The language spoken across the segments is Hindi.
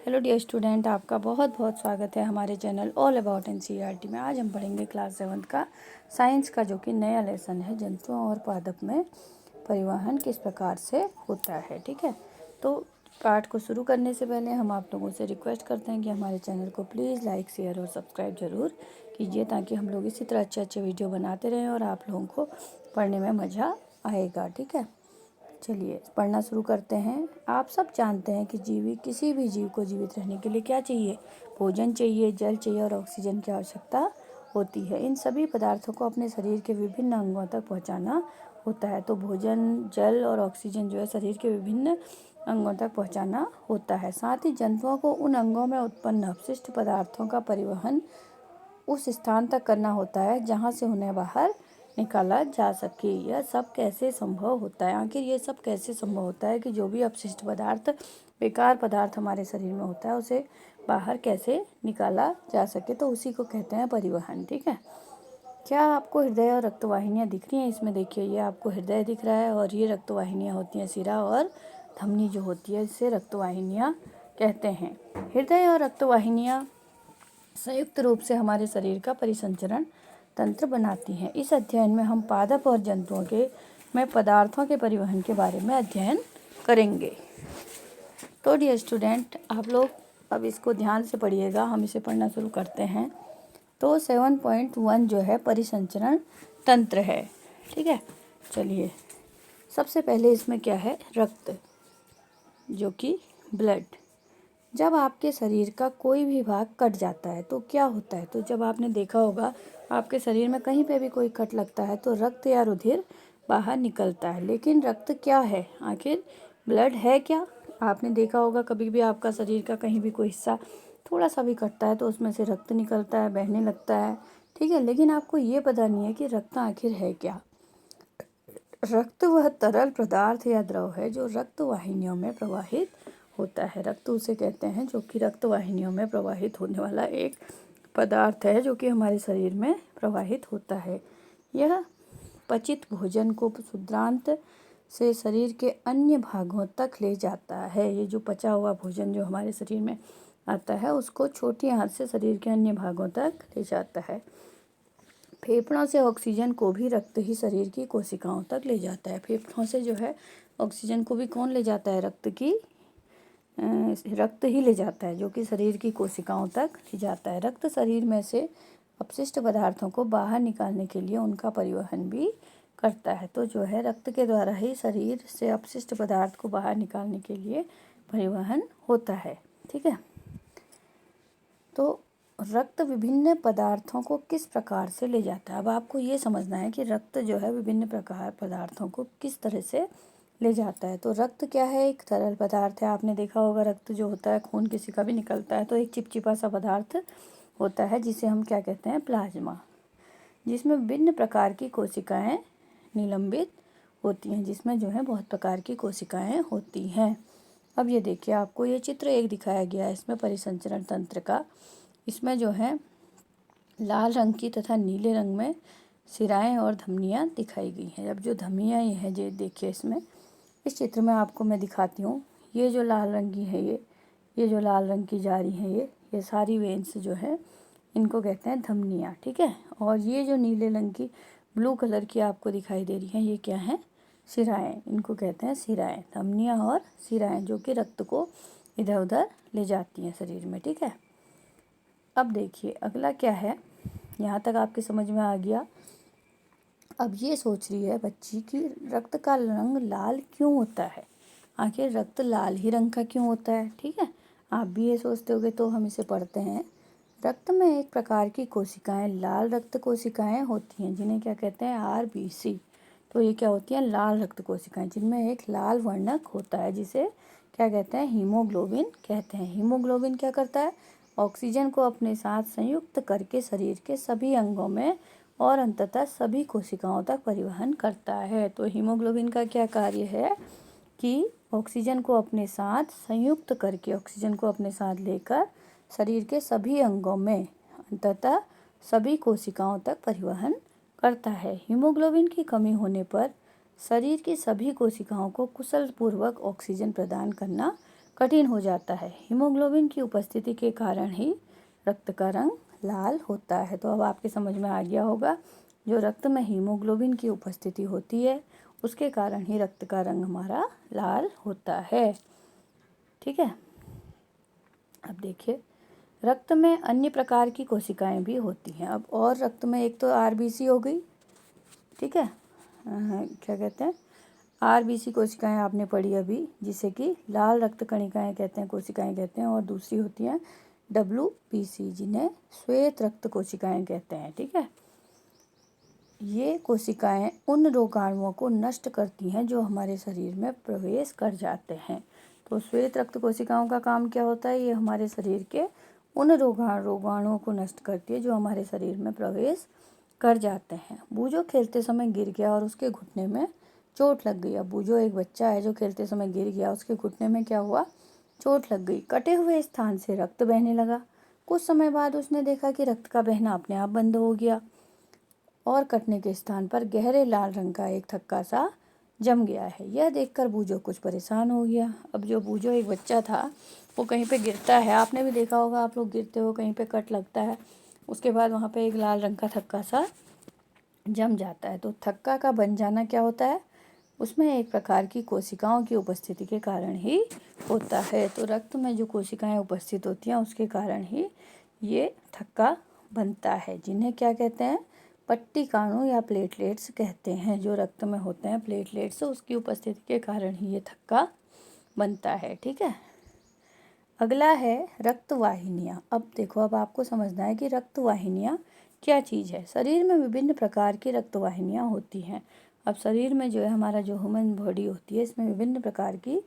हेलो डियर स्टूडेंट, आपका बहुत बहुत स्वागत है हमारे चैनल ऑल अबाउट एनसीईआरटी में। आज हम पढ़ेंगे क्लास 7 का साइंस का, जो कि नया लेसन है, जंतुओं और पादप में परिवहन किस प्रकार से होता है। ठीक है, तो पाठ को शुरू करने से पहले हम आप लोगों से रिक्वेस्ट करते हैं कि हमारे चैनल को प्लीज़ लाइक, शेयर और सब्सक्राइब ज़रूर कीजिए, ताकि हम लोग इसी तरह अच्छे अच्छे वीडियो बनाते रहें और आप लोगों को पढ़ने में मज़ा आएगा। ठीक है, चलिए पढ़ना शुरू करते हैं। आप सब जानते हैं कि किसी भी जीव को जीवित रहने के लिए क्या चाहिए? भोजन चाहिए, जल चाहिए और ऑक्सीजन की आवश्यकता होती है। इन सभी पदार्थों को अपने शरीर के विभिन्न अंगों तक पहुंचाना होता है। तो भोजन, जल और ऑक्सीजन जो है शरीर के विभिन्न अंगों तक पहुंचाना होता है। साथ ही जंतुओं को उन अंगों में उत्पन्न अपशिष्ट पदार्थों का परिवहन उस स्थान तक करना होता है जहाँ से उन्हें बाहर निकाला जा सके। यह सब कैसे संभव होता है? आखिर ये सब कैसे संभव होता है कि जो भी अपशिष्ट पदार्थ, बेकार पदार्थ हमारे शरीर में होता है, उसे बाहर कैसे निकाला जा सके? तो उसी को कहते हैं परिवहन। ठीक है, क्या आपको हृदय और रक्तवाहिनियाँ दिख रही हैं? इसमें देखिए, ये आपको हृदय दिख रहा है और ये रक्तवाहिनियाँ होती हैं सिरा, और धमनी जो होती है इसे रक्तवाहिनियाँ कहते हैं। हृदय और रक्तवाहिनियाँ संयुक्त रूप से हमारे शरीर का परिसंचरण तंत्र बनाती हैं। इस अध्ययन में हम पादप और जंतुओं के में पदार्थों के परिवहन के बारे में अध्ययन करेंगे। तो डियर स्टूडेंट, आप लोग अब इसको ध्यान से पढ़िएगा। हम इसे पढ़ना शुरू करते हैं। तो 7.1 जो है परिसंचरण तंत्र है। ठीक है, चलिए सबसे पहले इसमें क्या है? रक्त, जो कि ब्लड। जब आपके शरीर का कोई भी भाग कट जाता है तो क्या होता है? तो जब आपने देखा होगा आपके शरीर में कहीं पे भी कोई कट लगता है तो रक्त या रुधिर बाहर निकलता है। लेकिन रक्त क्या है? आखिर ब्लड है क्या? आपने देखा होगा कभी भी आपका शरीर का कहीं भी कोई हिस्सा थोड़ा सा भी कटता है तो उसमें से रक्त निकलता है, बहने लगता है। ठीक है, लेकिन आपको ये पता नहीं है कि रक्त आखिर है क्या। रक्त वह तरल पदार्थ या द्रव है जो रक्त वाहिनियों में प्रवाहित होता है। रक्त उसे कहते हैं जो कि रक्त वाहिनियों में प्रवाहित होने वाला एक पदार्थ है, जो कि हमारे शरीर में प्रवाहित होता है। यह पचित भोजन को क्षुद्रांत से शरीर के अन्य भागों तक ले जाता है। ये जो पचा हुआ भोजन जो हमारे शरीर में आता है, उसको छोटी आंत से शरीर के अन्य भागों तक ले जाता है। फेफड़ों से ऑक्सीजन को भी रक्त ही शरीर की कोशिकाओं तक ले जाता है। फेफड़ों से जो है ऑक्सीजन को भी कौन ले जाता है? रक्त ही ले जाता है, जो कि शरीर की कोशिकाओं तक ले जाता है। रक्त शरीर में से अपशिष्ट पदार्थों को बाहर निकालने के लिए उनका परिवहन भी करता है। तो जो है रक्त के द्वारा ही शरीर से अपशिष्ट पदार्थ को बाहर निकालने के लिए परिवहन होता है। ठीक है, तो रक्त विभिन्न पदार्थों को किस प्रकार से ले जाता है? अब आपको ये समझना है कि रक्त जो है विभिन्न प्रकार पदार्थों को किस तरह से ले जाता है। तो रक्त क्या है? एक तरल पदार्थ है। आपने देखा होगा रक्त जो होता है, खून किसी का भी निकलता है तो एक चिपचिपा सा पदार्थ होता है जिसे हम क्या कहते हैं? प्लाज्मा, जिसमें विभिन्न प्रकार की कोशिकाएं निलंबित होती हैं, जिसमें जो है बहुत प्रकार की कोशिकाएं होती हैं। अब ये देखिए, आपको ये चित्र एक दिखाया गया है इसमें परिसंचरण तंत्र का। इसमें जो है लाल रंग की तथा नीले रंग में सिराएं और धमनियाँ दिखाई गई हैं। अब जो धमनियाँ ये हैं, ये देखिए इसमें इस चित्र में आपको मैं दिखाती हूँ। ये जो लाल रंग की है, ये जो लाल रंग की जा रही हैं, ये सारी वेन्स जो है इनको कहते हैं धमनियाँ। ठीक है, और ये जो नीले रंग की, ब्लू कलर की आपको दिखाई दे रही हैं, ये क्या है? सिराएं। इनको कहते हैं सिराएं। धमनियाँ और सिराएं जो कि रक्त को इधर उधर ले जाती हैं शरीर में। ठीक है, अब देखिए अगला क्या है। यहाँ तक आपकी समझ में आ गया। अब ये सोच रही है बच्ची कि रक्त का रंग लाल क्यों होता है? आखिर रक्त लाल ही रंग का क्यों होता है? ठीक है, आप भी ये सोचते होगे, तो हम इसे पढ़ते हैं। रक्त में एक प्रकार की कोशिकाएं लाल रक्त कोशिकाएं होती हैं, जिन्हें क्या कहते हैं? आरबीसी। तो ये क्या होती हैं? लाल रक्त कोशिकाएं, जिनमें एक लाल वर्णक होता है, जिसे क्या कहते हैं? हीमोग्लोबिन कहते हैं। हीमोग्लोबिन क्या करता है? ऑक्सीजन को अपने साथ संयुक्त करके शरीर के सभी अंगों में और अंततः सभी कोशिकाओं तक परिवहन करता है। तो हीमोग्लोबिन का क्या कार्य है कि ऑक्सीजन को अपने साथ संयुक्त करके, ऑक्सीजन को अपने साथ लेकर शरीर के सभी अंगों में अंततः सभी कोशिकाओं तक परिवहन करता है। हीमोग्लोबिन की कमी होने पर शरीर की सभी कोशिकाओं को कुशलपूर्वक ऑक्सीजन प्रदान करना कठिन हो जाता है। हीमोग्लोबिन की उपस्थिति के कारण ही रक्त का रंग लाल होता है। तो अब आपके समझ में आ गया होगा, जो रक्त में हीमोग्लोबिन की उपस्थिति होती है उसके कारण ही रक्त का रंग हमारा लाल होता है। ठीक है। अब देखिए, रक्त में अन्य प्रकार की कोशिकाएं भी होती हैं। अब और रक्त में एक तो आरबीसी हो गई, ठीक है, क्या कहते हैं, आरबीसी कोशिकाएं आपने पढ़ी अभी, जिसे कि लाल रक्त कणिकाएं कहते हैं, कोशिकाएं कहते हैं। और दूसरी होती हैं डब्ल्यूबीसी, जिन्हें श्वेत रक्त कोशिकाएं कहते हैं। ठीक है। ये कोशिकाएं उन रोगाणुओं को नष्ट करती हैं जो हमारे शरीर में प्रवेश कर जाते हैं। तो श्वेत रक्त कोशिकाओं का काम क्या होता है, ये हमारे शरीर के उन रोगाणुओं को नष्ट करती है जो हमारे शरीर में प्रवेश कर जाते हैं। बूजो खेलते समय गिर गया और उसके घुटने में चोट लग गई। अब बूजो एक बच्चा है जो खेलते समय गिर गया, उसके घुटने में क्या हुआ, चोट लग गई। कटे हुए स्थान से रक्त बहने लगा। कुछ समय बाद उसने देखा कि रक्त का बहना अपने आप बंद हो गया और कटने के स्थान पर गहरे लाल रंग का एक थक्का सा जम गया है। यह देखकर बूजो कुछ परेशान हो गया। अब जो बूजो एक बच्चा था, वो कहीं पे गिरता है, आपने भी देखा होगा, आप लोग गिरते हो, कहीं पे कट लगता है, उसके बाद वहाँ पे एक लाल रंग का थक्का सा जम जाता है। तो थक्का का बन जाना क्या होता है, उसमें एक प्रकार की कोशिकाओं की उपस्थिति के कारण ही होता है। तो रक्त में जो कोशिकाएं उपस्थित होती हैं उसके कारण ही ये थक्का बनता है, जिन्हें क्या कहते हैं, पट्टिकाणु या प्लेटलेट्स कहते हैं। जो रक्त में होते हैं प्लेटलेट्स, उसकी उपस्थिति के कारण ही ये थक्का बनता है। ठीक है। अगला है रक्त वाहिनियाँ। अब देखो, अब आपको समझना है कि रक्त वाहिनियाँ क्या चीज़ है। शरीर में विभिन्न प्रकार की रक्त वाहिनियाँ होती हैं। अब शरीर में जो है, हमारा जो ह्यूमन बॉडी होती है, इसमें विभिन्न प्रकार की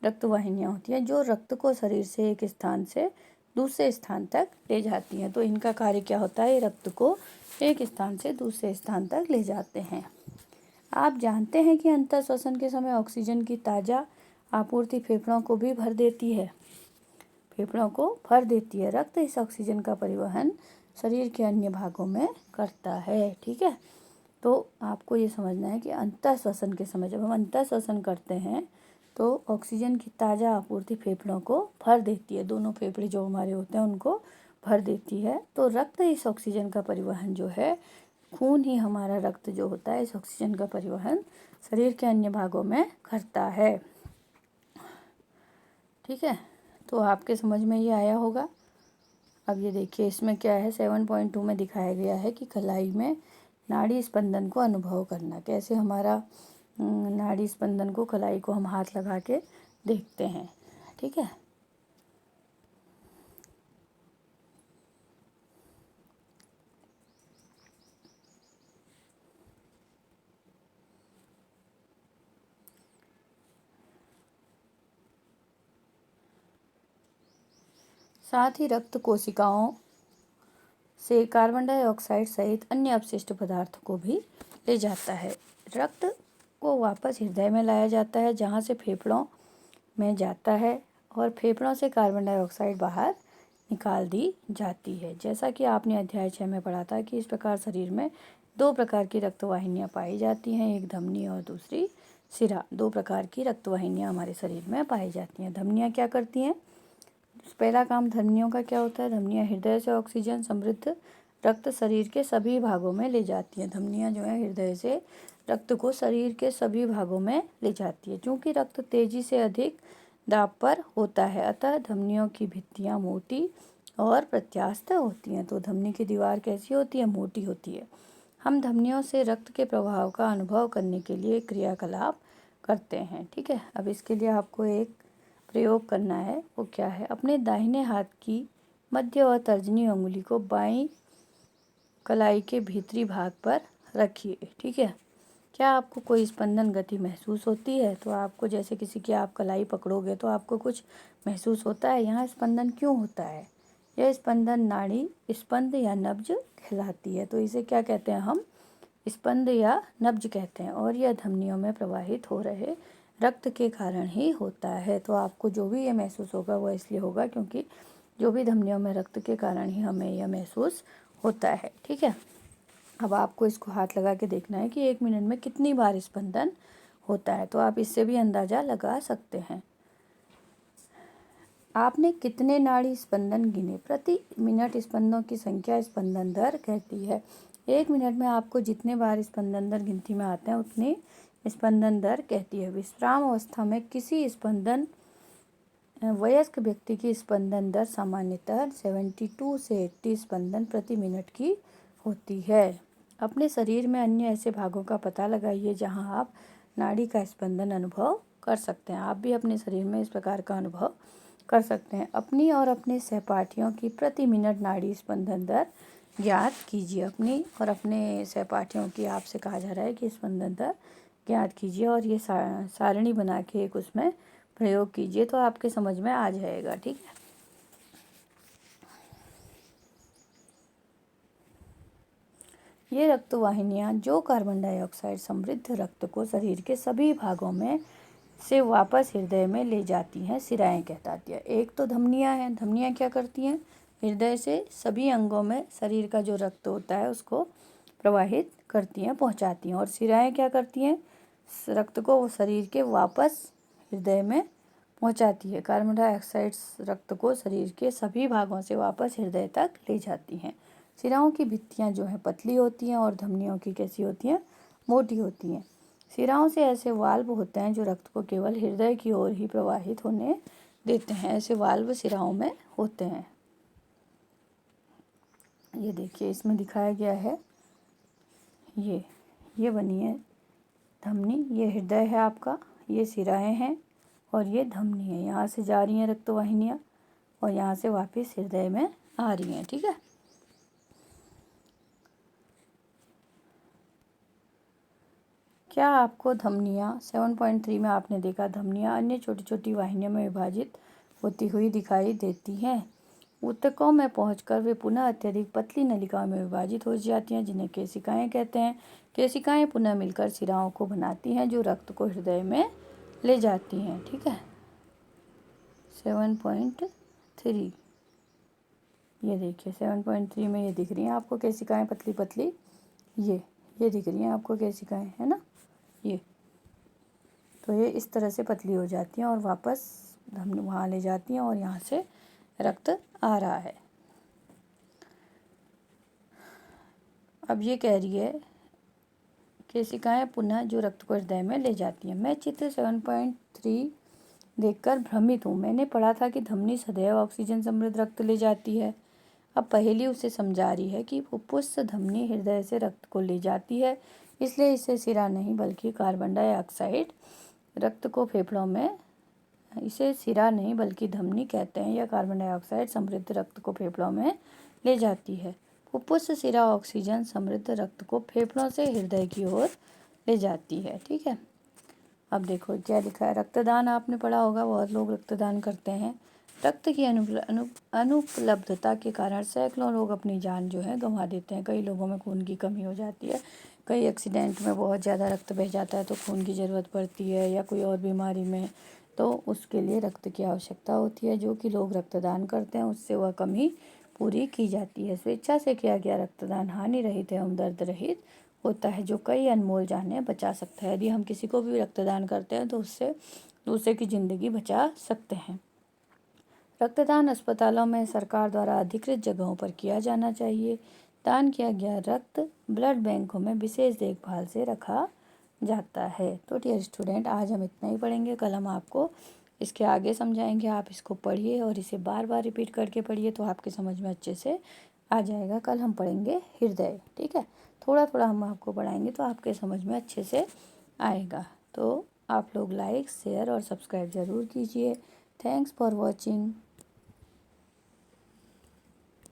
रक्त वाहिनियाँ होती हैं जो रक्त को शरीर से एक स्थान से दूसरे स्थान तक ले जाती हैं। तो इनका कार्य क्या होता है, रक्त को एक स्थान से दूसरे स्थान तक ले जाते हैं। आप जानते हैं कि अंतः श्वसन के समय ऑक्सीजन की ताज़ा आपूर्ति फेफड़ों को भी भर देती है, फेफड़ों को भर देती है। रक्त इस ऑक्सीजन का परिवहन शरीर के अन्य भागों में करता है। ठीक है। तो आपको ये समझना है कि अंतः श्वसन के समय, जब हम अंतः श्वसन करते हैं तो ऑक्सीजन की ताज़ा आपूर्ति फेफड़ों को भर देती है, दोनों फेफड़े जो हमारे होते हैं उनको भर देती है। तो रक्त इस ऑक्सीजन का परिवहन जो है, खून ही हमारा रक्त जो होता है, इस ऑक्सीजन का परिवहन शरीर के अन्य भागों में करता है। ठीक है। तो आपके समझ में ये आया होगा। अब ये देखिए, इसमें क्या है, 7.2 में दिखाया गया है कि कलाई में नाड़ी स्पंदन को अनुभव करना। कैसे हमारा नाड़ी स्पंदन को, कलाई को हम हाथ लगा के देखते हैं। ठीक है। साथ ही रक्त कोशिकाओं से कार्बन डाइऑक्साइड सहित अन्य अपशिष्ट पदार्थों को भी ले जाता है। रक्त को वापस हृदय में लाया जाता है, जहाँ से फेफड़ों में जाता है और फेफड़ों से कार्बन डाइऑक्साइड बाहर निकाल दी जाती है। जैसा कि आपने अध्याय 6 में पढ़ा था कि इस प्रकार शरीर में दो प्रकार की रक्तवाहिनियाँ पाई जाती हैं, एक धमनी और दूसरी सिरा। दो प्रकार की रक्तवाहिनियाँ हमारे शरीर में पाई जाती हैं। धमनियाँ क्या करती हैं, पहला काम धमनियों का क्या होता है, धमनियाँ हृदय से ऑक्सीजन समृद्ध रक्त शरीर के सभी भागों में ले जाती हैं। धमनियाँ जो है हृदय से रक्त को शरीर के सभी भागों में ले जाती है। चूँकि रक्त तेजी से अधिक दाब पर होता है, अतः धमनियों की भित्तियाँ मोटी और प्रत्यास्थ होती हैं। तो धमनी की दीवार कैसी होती है, मोटी होती है। हम धमनियों से रक्त के प्रवाह का अनुभव करने के लिए क्रियाकलाप करते हैं। ठीक है। अब इसके लिए आपको एक प्रयोग करना है, वो क्या है, अपने दाहिने हाथ की मध्य और तर्जनी उंगली को बाईं कलाई के भीतरी भाग पर रखिए। ठीक है। क्या आपको कोई स्पंदन गति महसूस होती है, तो आपको जैसे किसी की आप कलाई पकड़ोगे तो आपको कुछ महसूस होता है, यहाँ स्पंदन क्यों होता है, यह स्पंदन नाड़ी स्पंद या नब्ज कहलाती है। तो इसे क्या कहते हैं, हम स्पंद या नब्ज कहते हैं, और यह धमनियों में प्रवाहित हो रहे रक्त के कारण ही होता है। तो आपको जो भी ये महसूस होगा वो इसलिए होगा क्योंकि जो भी धमनियों में रक्त के कारण ही हमें यह महसूस होता है। ठीक है। अब आपको इसको हाथ लगा के देखना है कि 1 मिनट में कितनी बार स्पंदन होता है, तो आप इससे भी अंदाज़ा लगा सकते हैं। आपने कितने नाड़ी स्पंदन गिने? प्रति मिनट स्पंदनों की संख्या स्पंदन दर कहती है। 1 मिनट में आपको जितने बार स्पंदन दर गिनती में आते हैं उतनी स्पंदन दर कहती है। विश्राम अवस्था में किसी स्पंदन वयस्क व्यक्ति की स्पंदन दर सामान्यतः 72 से 80 स्पंदन प्रति मिनट की होती है। अपने शरीर में अन्य ऐसे भागों का पता लगाइए जहां आप नाड़ी का स्पंदन अनुभव कर सकते हैं। आप भी अपने शरीर में इस प्रकार का अनुभव कर सकते हैं। अपनी और अपने सहपाठियों की प्रति मिनट नाड़ी स्पंदन दर ज्ञात कीजिए। अपनी और अपने सहपाठियों की आपसे कहा जा रहा है कि स्पंदन दर ज्ञात कीजिए और ये सारणी बना के एक उसमें प्रयोग कीजिए तो आपके समझ में आ जाएगा। ठीक है। ये रक्तवाहिनियाँ जो कार्बन डाइऑक्साइड समृद्ध रक्त को शरीर के सभी भागों में से वापस हृदय में ले जाती हैं, सिराएं कहलाती है। एक तो धमनियाँ हैं। धमनियाँ क्या करती हैं? हृदय से सभी अंगों में शरीर का जो रक्त होता है उसको प्रवाहित करती हैं, पहुंचाती हैं। और सिराएं क्या करती हैं? रक्त को शरीर के वापस हृदय में पहुंचाती है। कार्बन डाइऑक्साइड रक्त को शरीर के सभी भागों से वापस हृदय तक ले जाती हैं। सिराओं की भित्तियाँ जो हैं पतली होती हैं और धमनियों की कैसी होती हैं? मोटी होती हैं। सिराओं से ऐसे वाल्व होते हैं जो रक्त को केवल हृदय की ओर ही प्रवाहित होने देते हैं। ऐसे वाल्व सिराओं में होते हैं। ये देखिए इसमें दिखाया गया है। ये बनी है धमनी, ये हृदय है आपका, ये सिराएं हैं और ये धमनी है। यहाँ से जा रही हैं रक्तवाहिनियाँ और यहाँ से वापस हृदय में आ रही हैं। ठीक है। क्या आपको धमनियाँ 7.3 में आपने देखा धमनियाँ अन्य छोटी छोटी वाहिनियों में विभाजित होती हुई दिखाई देती हैं। ऊतकों में पहुंचकर वे पुनः अत्यधिक पतली नलिकाओं में विभाजित हो जाती हैं जिन्हें केशिकाएं कहते हैं। केशिकाएं पुनः मिलकर सिराओं को बनाती हैं जो रक्त को हृदय में ले जाती हैं। ठीक है। 7.3 ये देखिए 7.3 में ये दिख रही हैं आपको केशिकाएं पतली पतली, ये दिख रही हैं आपको केशिकाएं, है ना। ये तो ये इस तरह से पतली हो जाती हैं और वापस धमनी वहाँ ले जाती हैं और यहाँ से रक्त आ रहा है। अब ये कह रही है केशिकाएं पुनः जो रक्त को हृदय में ले जाती हैं। मैं चित्र 7.3 देखकर भ्रमित हूँ। मैंने पढ़ा था कि धमनी सदैव ऑक्सीजन समृद्ध रक्त ले जाती है। अब पहेली उसे समझा रही है कि फुफ्फुस धमनी हृदय से रक्त को ले जाती है, इसलिए इसे सिरा नहीं बल्कि कार्बन डाइऑक्साइड रक्त को फेफड़ों में, इसे सिरा नहीं बल्कि धमनी कहते हैं। यह कार्बन डाइऑक्साइड समृद्ध रक्त को फेफड़ों में ले जाती है। फुफ्फुस सिरा ऑक्सीजन समृद्ध रक्त को फेफड़ों से हृदय की ओर ले जाती है। ठीक है। अब देखो क्या लिखा है। रक्तदान आपने पढ़ा होगा, बहुत लोग रक्तदान करते हैं। रक्त की अनुपलब्धता के कारण सैकड़ों लोग अपनी जान जो है गंवा देते हैं। कई लोगों में खून की कमी हो जाती है, कई एक्सीडेंट में बहुत ज़्यादा रक्त बह जाता है तो खून की ज़रूरत पड़ती है, या कोई और बीमारी में, तो उसके लिए रक्त की आवश्यकता होती है। जो कि लोग रक्तदान करते हैं उससे वह कमी पूरी की जाती है। स्वेच्छा से किया गया रक्तदान हानि रहित एवं दर्द रहित होता है, जो कई अनमोल जानें बचा सकता है। यदि हम किसी को भी रक्तदान करते हैं तो उससे दूसरे की ज़िंदगी बचा सकते हैं। रक्तदान अस्पतालों में सरकार द्वारा अधिकृत जगहों पर किया जाना चाहिए। दान किया गया रक्त ब्लड बैंकों में विशेष देखभाल से रखा जाता है। तो डियर स्टूडेंट, आज हम इतना ही पढ़ेंगे। कल हम आपको इसके आगे समझाएंगे। आप इसको पढ़िए और इसे बार बार रिपीट करके पढ़िए तो आपके समझ में अच्छे से आ जाएगा। कल हम पढ़ेंगे हृदय। ठीक है। थोड़ा थोड़ा हम आपको पढ़ाएंगे तो आपके समझ में अच्छे से आएगा। तो आप लोग लाइक, शेयर और सब्सक्राइब ज़रूर कीजिए। Thanks for watching.